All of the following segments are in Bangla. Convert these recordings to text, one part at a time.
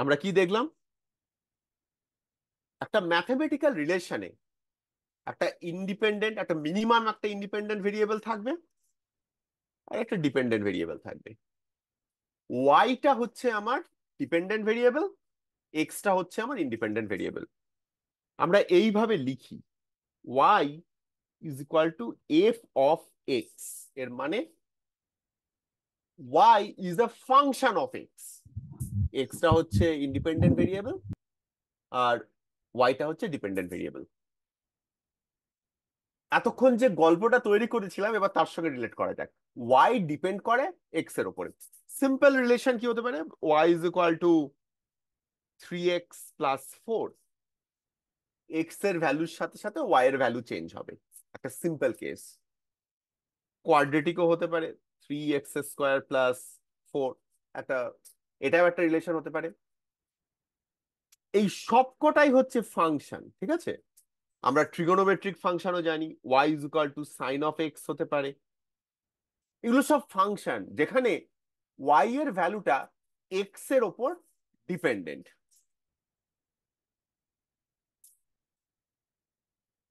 আমরা কি দেখলাম? একটা ম্যাথমেটিক্যাল রিলেশনে একটা মিনিমাম একটা ইন্ডিপেন্ডেন্ট ভেরিয়েবল থাকবে আর একটা ডিপেন্ডেন্ট ভেরিয়েবল থাকবে। ওয়াইটা হচ্ছে আমার ডিপেন্ডেন্ট ভেরিয়েবল, এক্সটা হচ্ছে আমার ইন্ডিপেন্ডেন্ট ভেরিয়েবল। আমরা এইভাবে লিখি, Y is equal to F of X. এর মানে Y is a function of X. এক্সটা হচ্ছে ইন্ডিপেন্ডেন্ট ভেরিয়েবল আর ওয়াইটা হচ্ছে ডিপেন্ডেন্ট ভেরিয়েবল। এতক্ষণ যে গল্পটা তৈরি করেছিলাম এবার তার সঙ্গে রিলেট করা যাক। ওয়াই ডিপেন্ড করে এক্স এর উপরে। সিম্পল রিলেশন কি হতে পারে? Y is equal to 3x+4। X এর ভ্যালুর সাথে সাথে ওয়াই এর ভ্যালু চেঞ্জ হবে, একটা সিম্পল কেস। কোয়াড্রেটিকও হতে পারে, 3x² + 4। একটা এটাও একটা রিলেশন হতে পারে। এই সবকটাই হচ্ছে ফাংশন, ঠিক আছে? আমরা ট্রিগোনোমেট্রিক ফাংশনও জানি, Y is equal to sine of X হতে পারে। এগুলো সব ফাংশন যেখানে ওয়াই এর ভ্যালুটা এক্স এর ওপর ডিপেন্ডেন্ট।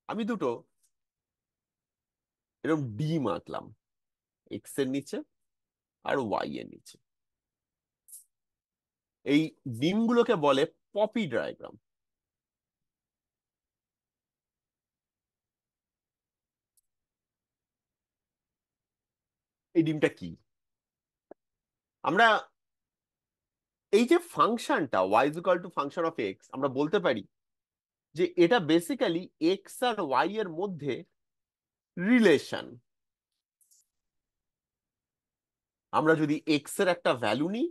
আমি দুটো এরকম ডিম আঁকলাম, এক্স এর নিচে আর ওয়াই এর নিচে। এই ডিমগুলোকে বলে পপি ডায়াগ্রাম। এই ডিমটা কি? আমরা এই যে ফাংশনটা Y is equal to function of X, আমরা বলতে পারি যে এটা বেসিক্যালি এক্স আর ওয়াই এর মধ্যে রিলেশন। আমরা যদি এক্স এর একটা ভ্যালু নিই,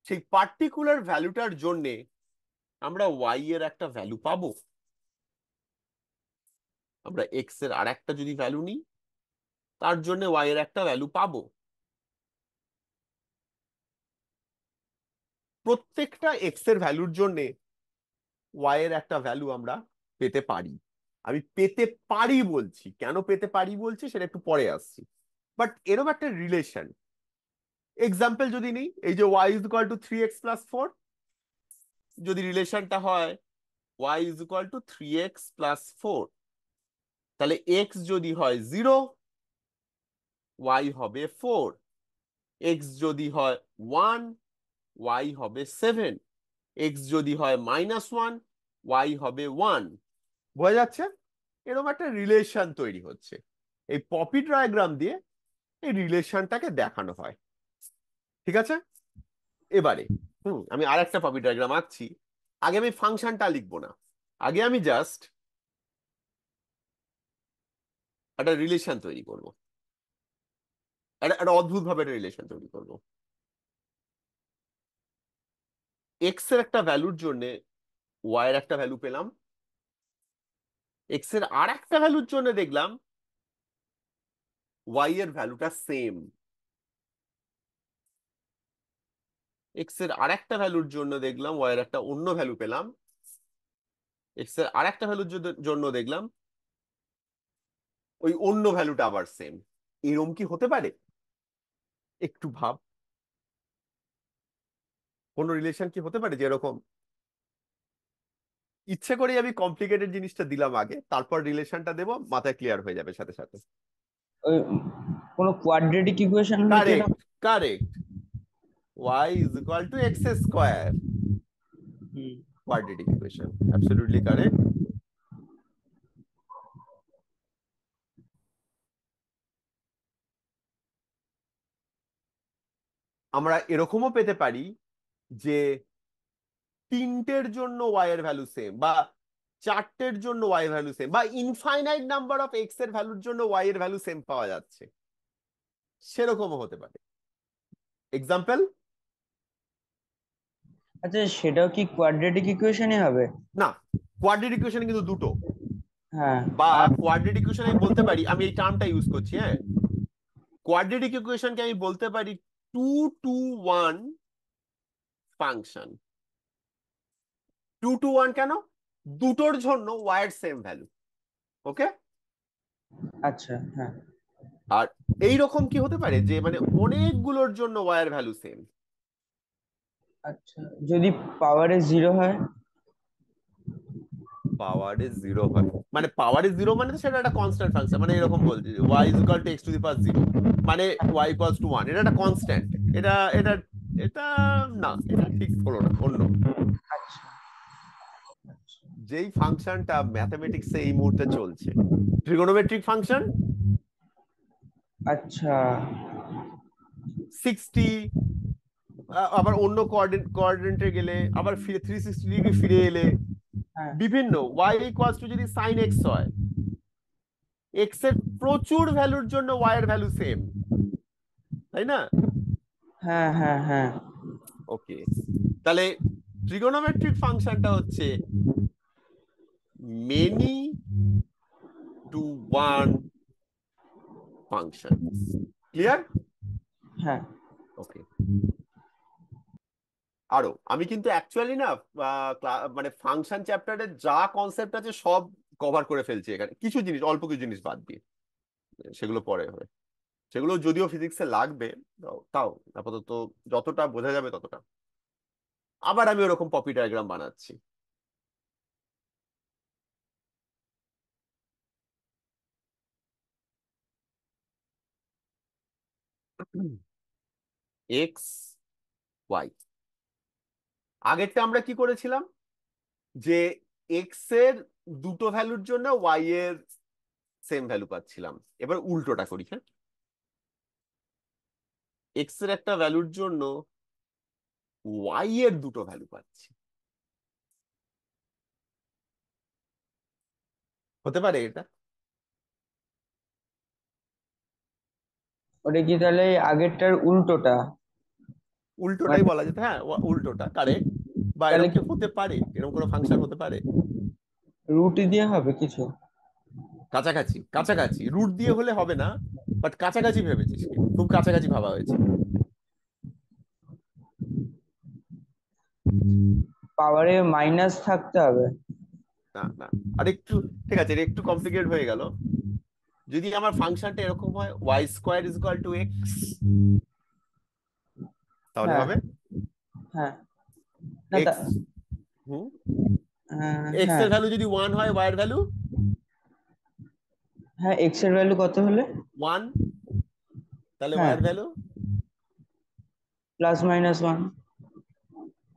সেই পার্টিকুলার ভ্যালুটার জন্য আমরা ওয়াই এর একটা ভ্যালু পাবো। আমরা এক্স এর আর একটা যদি ভ্যালু নিই, তার জন্য ওয়াই এর একটা ভ্যালু পাবো। প্রত্যেকটা এক্স এর ভ্যালুর জন্য ওয়াই এর একটা ভ্যালু আমরা পেতে পারি। আমি পেতে পারি বলছি, কেন পেতে পারি বলছি সেটা একটু পরে আসছি। বাট এরকম একটা রিলেশন, এক্সাম্পল যদি নিই, এই যে Y is equal to 3x+4, যদি রিলেশনটা হয় Y is equal to 3x+4, তাহলে এক্স যদি হয় 0, ওয়াই হবে 4। এক্স যদি হয় 1, ওয়াই হবে 7। এক্স যদি হয় -1, ওয়াই হবে 1। বোঝা যাচ্ছে? এরকম একটা রিলেশন তৈরি হচ্ছে। এই পপি ডায়াগ্রাম দিয়ে এই রিলেশনটাকে দেখানো হয়, ঠিক আছে? এবারে আমি আর একটা পপি ডায়াগ্রাম আঁকছি। আগে আমি ফাংশনটা লিখবো না, আগে আমি জাস্ট একটা রিলেশন তৈরি করব। একটা অদ্ভুত ভাবে একটা রিলেশন তৈরি করব। এক্স এর একটা ভ্যালুর জন্য ওয়াই এর একটা ভ্যালু পেলাম, এক্স এর আর একটা ভ্যালুর জন্য দেখলাম ওয়াই এর ভ্যালুটা সেম। এক্স এর আর একটা ভ্যালুর জন্য দেখলাম ওয়াই এর একটা অন্য ভ্যালু পেলাম, এক্স এর আর একটা ভ্যালুর জন্য দেখলাম ওই অন্য ভ্যালুটা আবার সেম। এরকম কি হতে পারে? একটু ভাব, কোন রিলেশন কি হতে পারে যেরকম? ইচ্ছে করে আমি কমপ্লিকেটেড জিনিসটা দিলাম আগে, তারপর রিলেশনটা দেবো, মাথায় ক্লিয়ার হয়ে যাবে সাথে সাথে। ওই কোনো কোয়াড্রেটিক ইকুয়েশন লিখলে না? Correct, correct. Y is equal to X square, hmm. Quadratic equation, absolutely correct. আমরা এরকমও পেতে পারি যে তিনটের জন্য ওয়াই এর ভ্যালু সেম, বা চারটের জন্য ওয়াই এর ভ্যালু সেম, বা ইনফাইনাইট নাম্বার অফ এক্স এর ভ্যালুর জন্য ওয়াই এর ভ্যালু সেম পাওয়া যাচ্ছে, সেরকমও হতে পারে। এক্সাম্পল? আচ্ছা, সেটাও কি কোয়াড্রেটিক ইকুয়েশনই হবে? না, কোয়াড্রেটিক ইকুয়েশন কিন্তু দুটো। হ্যাঁ। বা আর কোয়াড্রেটিক ইকুয়েশন আমি বলতে পারি, আমি এই টার্মটা ইউজ করছি, হ্যাঁ, কোয়াড্রেটিক ইকুয়েশনকে আমি বলতে পারি 2 to 1 ফাংশন। 2 to 1 কেন? দুটোর জন্য ওয়াই এর সেম ভ্যালু। ওকে? আচ্ছা, হ্যাঁ। আর এই রকম কি হতে পারে যে মানে অনেকগুলোর জন্য y এর ভ্যালু সেম? আচ্ছা, যদি পাওয়ারে 0 হয়? পাওয়ারে জিরো হয় মানে পাওয়ারে জিরো মানে তো সেটা একটা কনস্ট্যান্ট ফাংশন, মানে এরকম বলছি y is equal to x to the power zero, মানে y ইকুয়ালস টু ওয়ান, এটা একটা কনস্ট্যান্ট। এটা এটা এটা না, এটা ঠিক হলো না, অন্য আচ্ছা আচ্ছা যেই ফাংশনটা ম্যাথমেটিক্সে এই মুহূর্তে চলছে, ট্রিগোনোমেট্রিক ফাংশন, আচ্ছা 60, আবার অন্য কোঅর্ডিনেটে গেলে আবার ফিরে 360 ডিগ্রি ফিরে এলে হ্যাঁ বিভিন্ন y ইকুয়ালস টু যদি সাইন এক্স হয়, এক্স এর প্রচুর ভ্যালুর জন্য y এর ভ্যালু সেম, তাই না? হ্যাঁ হ্যাঁ হ্যাঁ ওকে, তাহলে ট্রিগোনোমেট্রিক ফাংশনটা হচ্ছে many two one function. Clear? হ্যাঁ ওকে। আরো আমি কিন্তু অ্যাকচুয়ালি না মানে ফাংশন চ্যাপ্টারে যা কনসেপ্ট আছে সব কভার করে ফেলছি এখানে, কিছু জিনিস, অল্প কিছু জিনিস বাদ দিয়ে, সেগুলো পরে হবে, সেগুলো যদিও ফিজিক্সে লাগবে, তাও তাও আপাতত যতটা বোঝা যাবে ততটা। আবার আমি ওরকম পপি ডায়াগ্রাম বানাচ্ছি। এক্স ওয়াই, আগেরটা আমরা কি করেছিলাম যে এক্স এর দুটো ভ্যালুর জন্য ওয়াই এর সেম ভ্যালু পাচ্ছিলাম। এবার উল্টোটা করি, হ্যাঁ, এক্স এর একটা ভ্যালুর জন্য ওয়াই এর দুটো ভ্যালু পাচ্ছি। হতে পারে এটা? ওটা কি তাহলে আগেরটার উল্টোটা? উল্টোটাই মানে বলা যেত, হ্যাঁ, উল্টোটা কারেক্ট। বা তাহলে এরকম কি কি হতে পারে, এরকম কোনো ফাংশন হতে পারে? রুট দিয়ে হবে কিছু? কাছাকাছি কাছাকাছি, রুট দিয়ে হলে হবে না, বাট কাছাকাছি ভেবেছিস, কিন্তু খুব কাছাকাছি ভাবা হয়েছে। পাওয়ারে মাইনাস থাকতে হবে? না না, আর একটু, ঠিক আছে, এটা একটু কমপ্লিকেট হয়ে গেল। যদি আমার ফাংশনটা এরকম হয় Y square is equal to X, তাহলে হ্যাঁ হবে হ্যাঁ না তা এক্স, হুম, এক্স হ্যাঁ এর ভ্যালু যদি ওয়ান হয় ওয়াই এর ভ্যালু হ্যাঁ, এক্স এর ভ্যালু কত হলে? ওয়ান, তাহলে ওয়াই হ্যাঁ, এর ভ্যালু, +-1।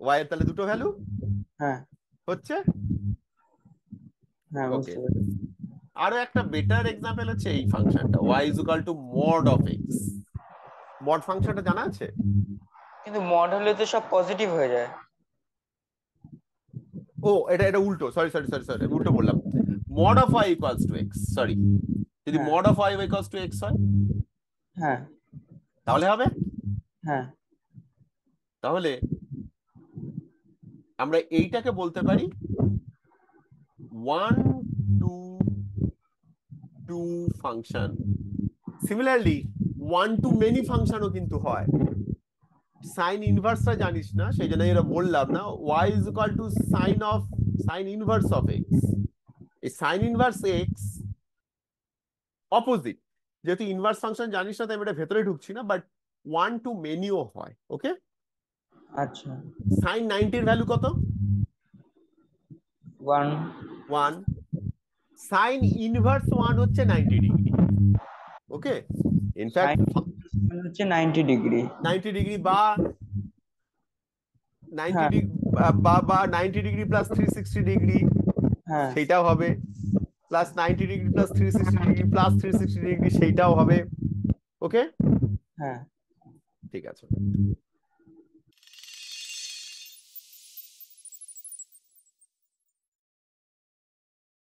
ওয়াই এর তাহলে দুটো ভ্যালু হ্যাঁ হচ্ছে। হ্যাঁ, ওকে, বুঝতে পেরেছি। আরো একটা বেটার এক্সাম্পল হচ্ছে এই ফাংশনটা Y is equal to mod of X. Mod ফাংশনটা জানা আছে? কিন্তু মড হলে তো সব পজিটিভ হয়ে যায়। ও, এটা এটা উল্টো, সরি সরি সরি সরি, উল্টো বললাম। Mod of Y equals to X, sorry, যদি হ্যাঁ mod of Y equals to X হয় হ্যাঁ তাহলে হবে। হ্যাঁ তাহলে আমরা এইটাকে বলতে পারি one to two function. Similarly one to many ফাংশনও কিন্তু হয়। সাইন ইনভার্সটা জানিস না, সেই জন্য এটা বললাম না। Y is equal to sine inverse of X. এই সাইন ইনভার্স এক্স অপোজিট, যেহেতু ইনভার্স ফাংশন জানিস না তাই আমি এটা ভেতরে ঢুকছি না, বাট ওয়ান টু মেনিও হয়। ওকে, আচ্ছা, সাইন 90-র ভ্যালু কত? 1। ওয়ান। সাইন ইনভার্স ওয়ান হচ্ছে 90 ডিগ্রি। ওকে, ইনফ্যাক্ট সাইন মানে হচ্ছে 90 ডিগ্রি। 90 ডিগ্রি বা 90 হ্যাঁ ডিগ্রি, বা 90 ডিগ্রি প্লাস 360 ডিগ্রি, হ্যাঁ সেইটাও হবে। Plus 90 degree plus 360 degree plus 360 degree, সেইটাও হবে। ওকে, হ্যাঁ ঠিক আছে।